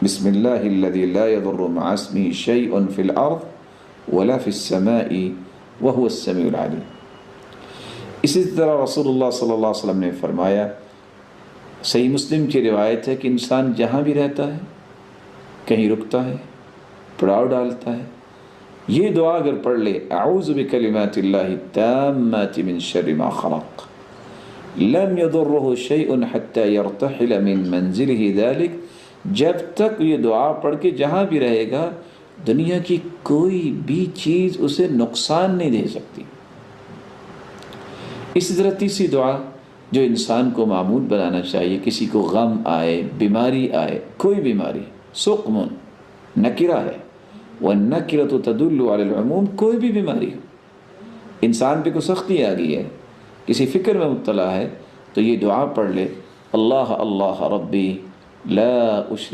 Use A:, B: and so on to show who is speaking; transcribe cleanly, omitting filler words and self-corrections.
A: بسم اللہ الذی لا یضر مع اسمہ شیء فی الارض ولا فی السماء وہو السمیع العلیم۔ اسی طرح رسول اللہ صلی اللہ علیہ وسلم نے فرمایا، صحیح مسلم کی روایت ہے کہ انسان جہاں بھی رہتا ہے، کہیں رکتا ہے، پڑاؤ ڈالتا ہے، یہ دعا اگر پڑھ لے، اعوذ بکلمات اللہ التامات من شر ما خلق لم يضره شيء حتى يرتحل من منزله ذلك، جب تک یہ دعا پڑھ کے جہاں بھی رہے گا دنیا کی کوئی بھی چیز اسے نقصان نہیں دے سکتی۔ اسی طرح تیسری دعا جو انسان کو معمول بنانا چاہیے، کسی کو غم آئے، بیماری آئے، کوئی بیماری، سقم نکرہ ہے، والنکرۃ تدل علی العموم، کوئی بھی بیماری ہو، انسان پہ کوئی سختی آ گئی ہے، کسی فکر میں مبتلا ہے، تو یہ دعا پڑھ لے، اللہ اللہ ربی لا اشرک